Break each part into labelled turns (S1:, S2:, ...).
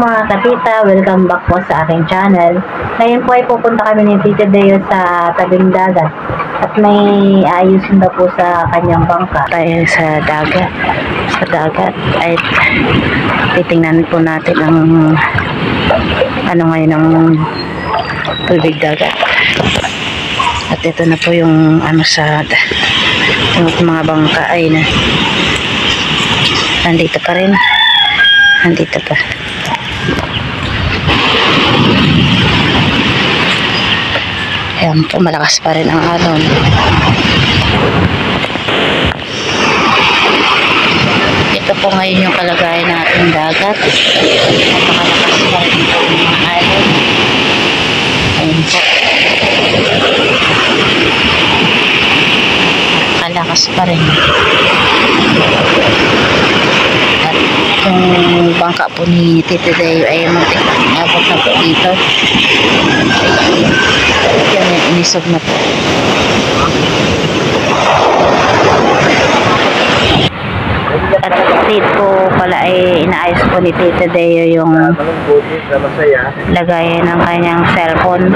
S1: mga katita, welcome back po sa aking channel. Ngayon po ay pupunta kami ni Tita Deo sa tabing dagat at may ayusin daw po sa kanyang bangka. Tayo sa dagat ay titingnan po natin ang ano ngayon ng tubig dagat. At ito na po yung ano sa yung mga bangka ay na nandito pa rin. Nandito pa. Ayan po, malakas pa rin ang alon. Ito po ngayon yung kalagayan natin dagat. Napakalakas pa rin po ang mga alon. Ayan po. Kalakas pa rin. At yung bangka po ni Tita Deo ay abot na po dito. Yan, inisog na po. At dito pala ay inaayos po ni Tita Deo yung lagayan ng kanyang cellphone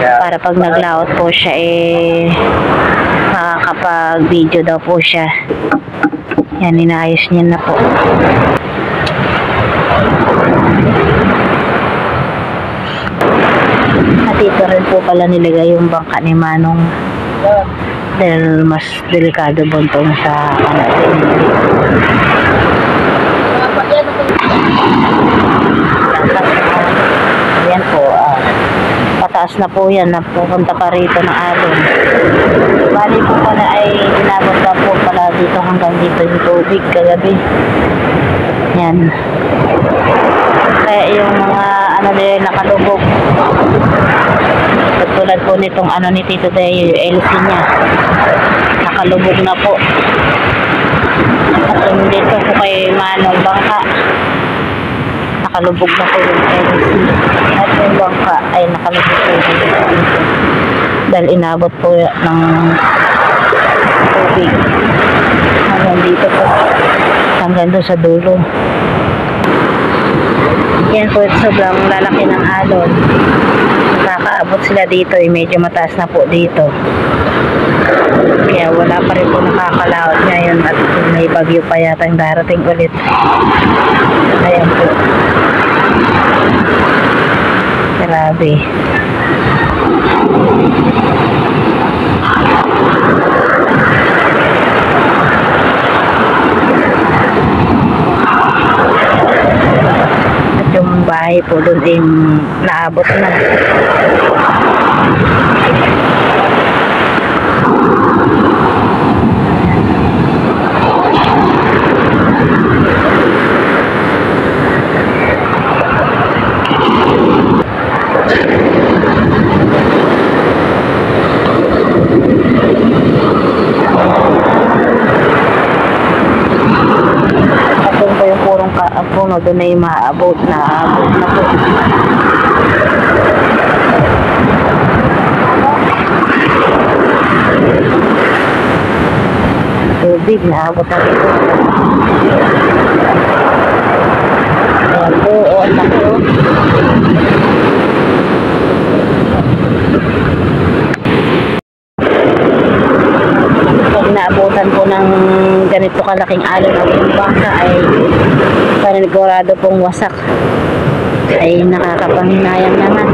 S1: para pag naglaot po siya makakapag video daw po siya. Yan, inaayos niya na po. At ito rin po pala nilagay yung bangka ni Manong dahil mas delikado buntong sa kanatin. Ayan po, pataas na po yan, napupunta pa rito ng alon. Bali po pala ay inabot na po pala dito hanggang dito yung tubig kagabi. Yan. Kaya yung mga ano nila nakalubog. Tulad po nitong ano ni Tito Deo, yung LC niya. Nakalubog na po. At yung dito po kay Manong bangka. Nakalubog na po yung LC. At yung bangka ay nakalubog po dito. Dahil inabot po ng tubig. Hanggang dito po. Hanggang doon sa dulo. Yan po, sobrang lalaki ng alon. Nakakaabot sila dito, medyo mataas na po dito. Kaya wala pa rin po nakakalaot ngayon at may bagyo pa yata yung darating ulit. Ayan po. Grabe. Yung bahay po doon ay naabot na. Puno doon ay maabot na po. Tubig na abot na ito. Ayan po, ang laki. Pag naabutan po ng ganito kalaking alon o yung bangka ay panigurado pong wasak, ay nakakapanghinayang naman.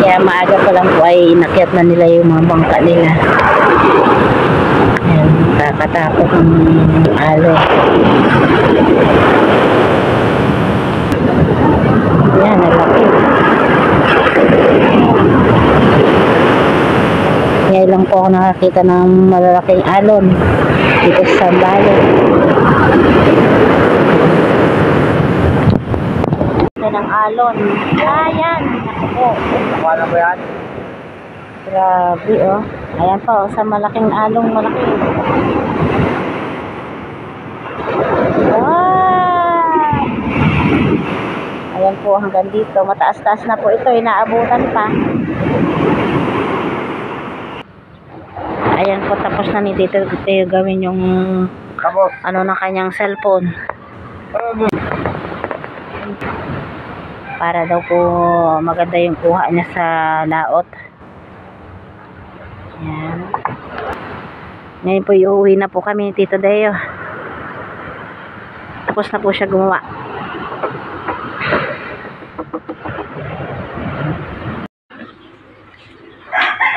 S1: Kaya maaga pa lang po ay inakyat na nila yung mga bangka nila. Ayan, kakatakot ng alon. Ayan, nalaki. Ngayon lang po ako nakakita ng malalaking alon dito sa Sambayan. Ng alon. Ayan. Ako. Wala ba yan? Grabe oh. Ayan pa sa malaking along malaki. Wow! Ayan po hanggang dito. Mataas-taas na po ito. Inaabutan pa. Ayan po, tapos na ni Tito Teo gawin yung ano ng kanyang cellphone. para daw po maganda yung kuha niya sa laot. Yan. Ngayon po iuwi na po kami ni Tito Deo. Tapos na po siya gumawa.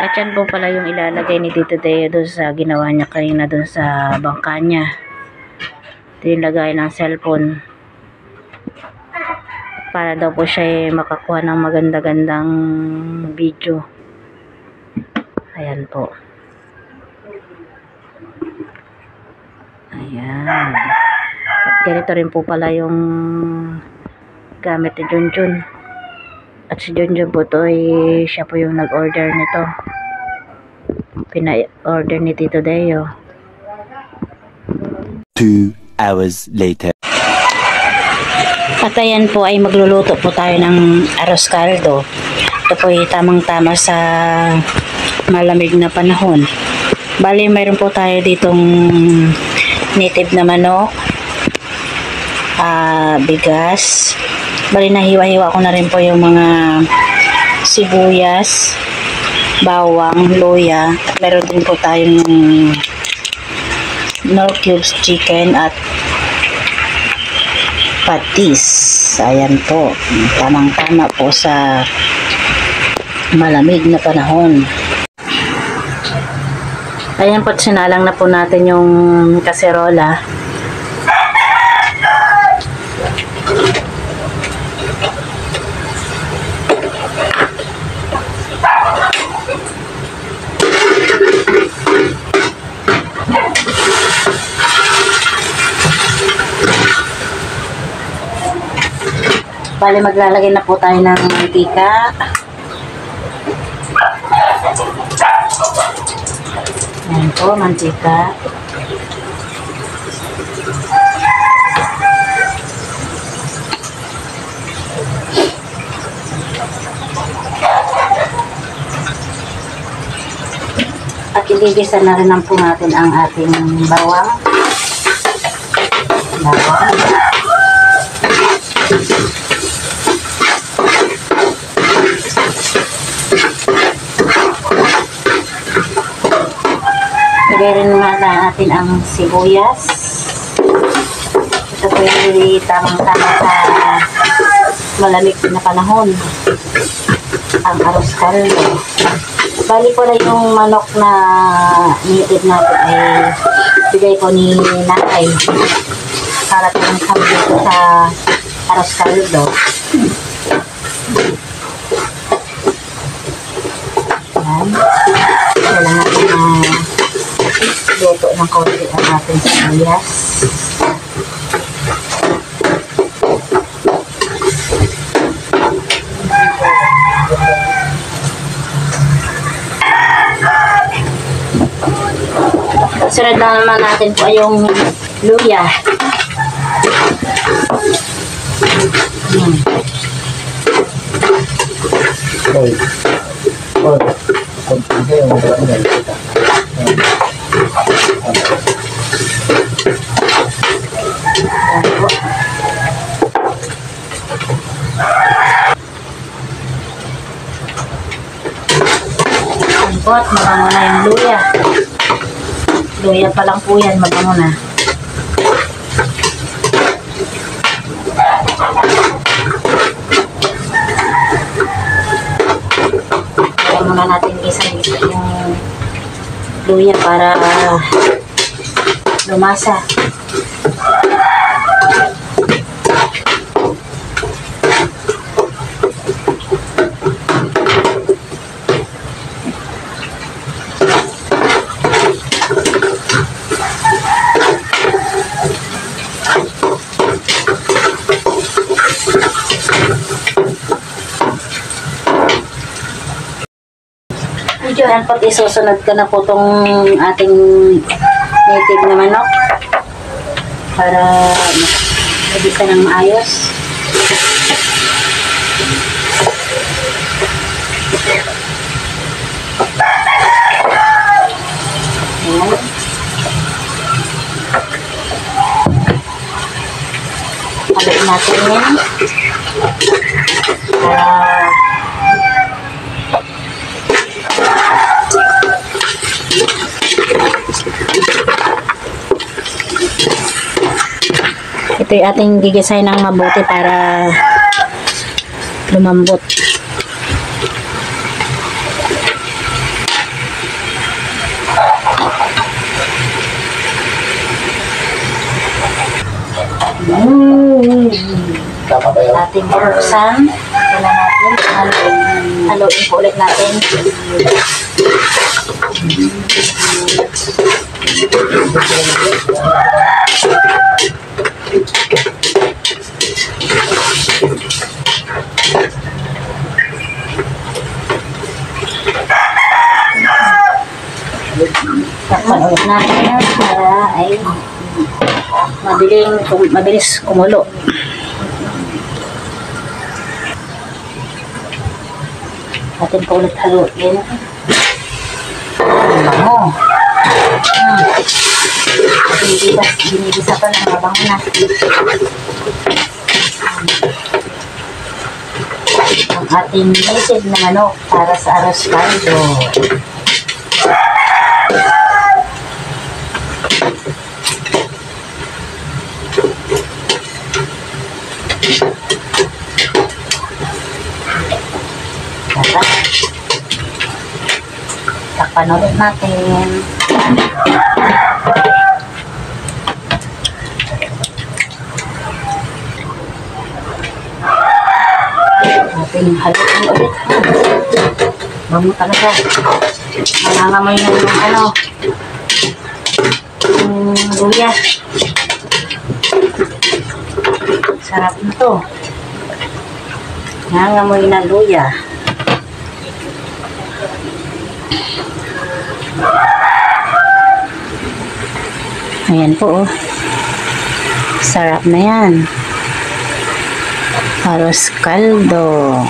S1: At yan po pala yung ilalagay ni Tito Deo doon sa ginawa niya kanina doon sa bangka niya. Ito yung lagay ng cellphone. Para daw po siya makakuha ng maganda-gandang video. Ayan po. Ayan. At ganito rin po pala yung gamit ni Junjun. At si Junjun po to, siya po yung nag-order nito. Pina-order ni Tito Deo.
S2: 2 hours later.
S1: At ayan po ay magluluto po tayo ng arroz caldo. Ito po ay tamang-tama sa malamig na panahon. Bali, mayroon po tayo ditong native na manok, bigas. Bali, nahiwa-hiwa ko na rin po yung mga sibuyas, bawang, luya. At meron din po tayong no cubes chicken at patis. Ayan po, tamang-tama po sa malamig na panahon. Ayan po, sinalang na po natin yung kaserola. Bali, maglalagay na po tayo ng mantika. Ayan po, mantika. At igigisa na rin po natin ang ating bawang. Lagay rin natin ang sibuyas. Ito po yung tamang-tama sa malamig na panahon. Ang arroz caldo. Bali po na yung manok na native natin ay bigay ko ni nanay. Para tayong kami dito sa arroz caldo. Yan. Kailangan natin luto ng kaunti ang ating sibuyas. Sunod na naman natin po yung luya. At mabango na yung luya. Luya pa lang po yan, mabango na. Kaya muna natin isang-isa yung luya para lumasa. Yan po, isusunod ko na po itong ating native na manok para magisa ng maayos. haluin natin yan. Ito yung ating gigisay ng mabuti para lumambot. Ating buksan. Wala natin. Haluin po ulit natin. Takpan ulit natin para ay mabilis kumulo. Atin po ulit haluin. Bango. Binibisa pa ng mabango na. Ang ating native na manok para sa arroz caldo. Takpan ulit natin. Ating haluin ulit. Bango talaga. Nangangamoy na yung yung luya. Sarap na to. Nangangamoy na luya. Ayan po, oh. Sarap na yan. Arroz caldo.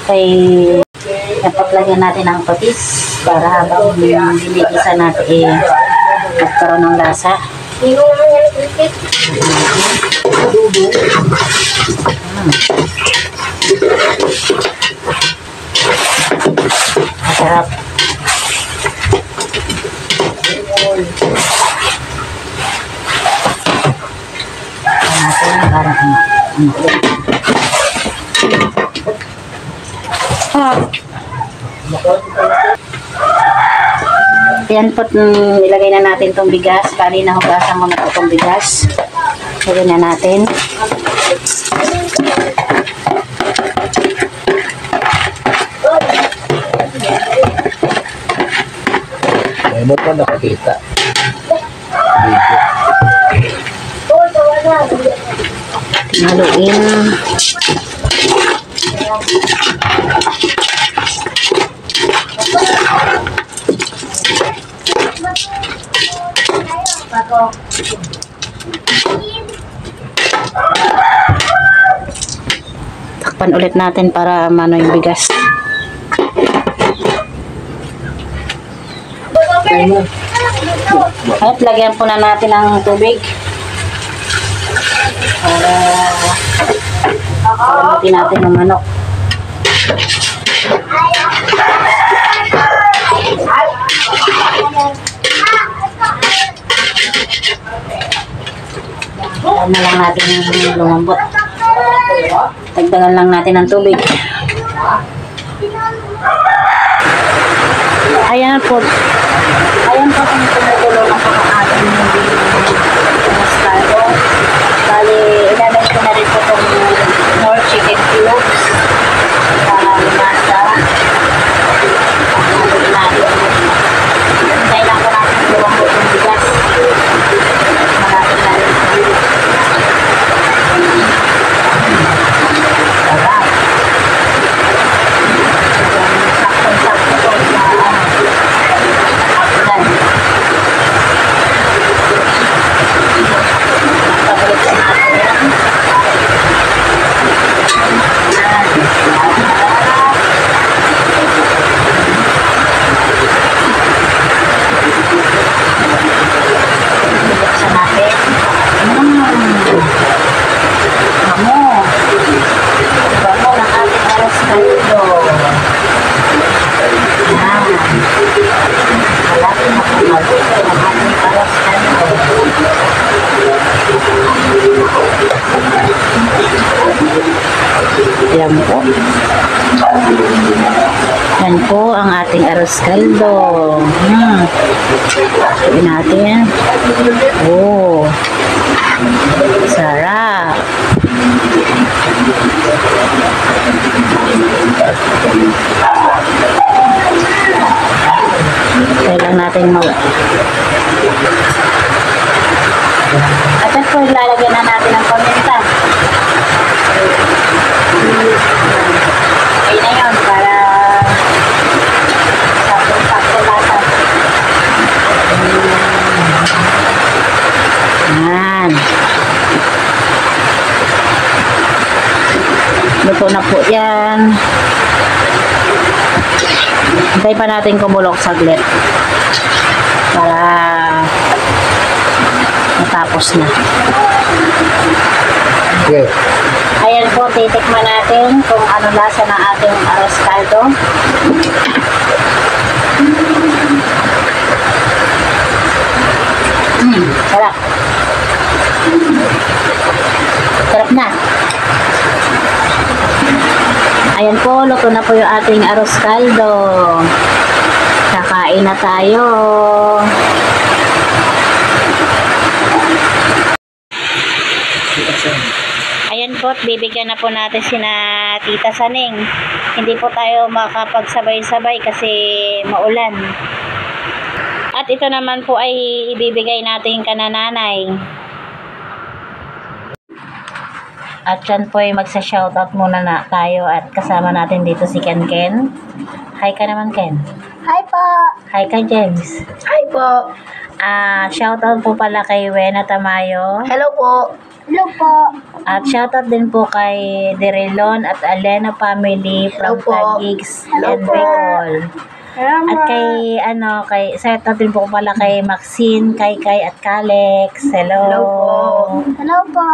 S1: Okay, dapat lagyan natin ang patis para habang binigisa natin magkaroon ng lasa. Masarap. Natin parang yan po, ilagay na natin itong bigas. Bali na hugasan ko na po itong bigas. Ilagay na natin.
S3: Ano po nakakita?
S1: Haluin. Takpan ulit natin para mano yung bigas. At lagyan po na natin ng tubig para palamutin natin ng manok. Ayan na lang natin yung lumambot. Dagdagan lang natin ng tubig. Ayan po. Ayan po kung tumutulo ang pang-ating caldo. Bali, ilalagay ko na rin po itong more chicken cubes para lumasa. Hintay lang po natin lumambot yung bigas. Malapit na rin. Saktong-sakto po sa Yan po. Yan po ang ating arroz caldo. Tingnan natin. Oh. Sarap. Kailangan natin at ito po, ilalagyan na natin ang paminta. Ayun na yun, para sakto-sakto lasa. Yan. Luto na po yan. Hintay pa natin kumulok saglit para matapos na.
S3: Okay.
S1: Ayan po, titikman natin kung ano lasa ng ating arroz caldo. Sarap. Sarap na. Ayan po, luto na po yung ating arroz caldo. Kakain na tayo. Ayan po, bibigyan na po natin sina Tita Saning. Hindi po tayo makapagsabay-sabay kasi maulan. At ito naman po ay ibibigay natin kanananay. At dyan po ay magsa-shoutout muna na tayo at kasama natin dito si Ken Ken. Hi ka naman, Ken.
S4: Hi po.
S1: Hi ka, James.
S4: Hi po.
S1: Shoutout po pala kay Wena Tamayo.
S4: Hello po. Hello po.
S1: At shoutout din po kay Derelon at Alena family from
S4: Hello po.
S1: Tagigs
S4: Hello
S1: and
S4: po.
S1: Bicol.
S4: Hello
S1: At kay shoutout din po pala kay Maxine, Kay at Kalex. Hello.
S4: Hello po. Hello po.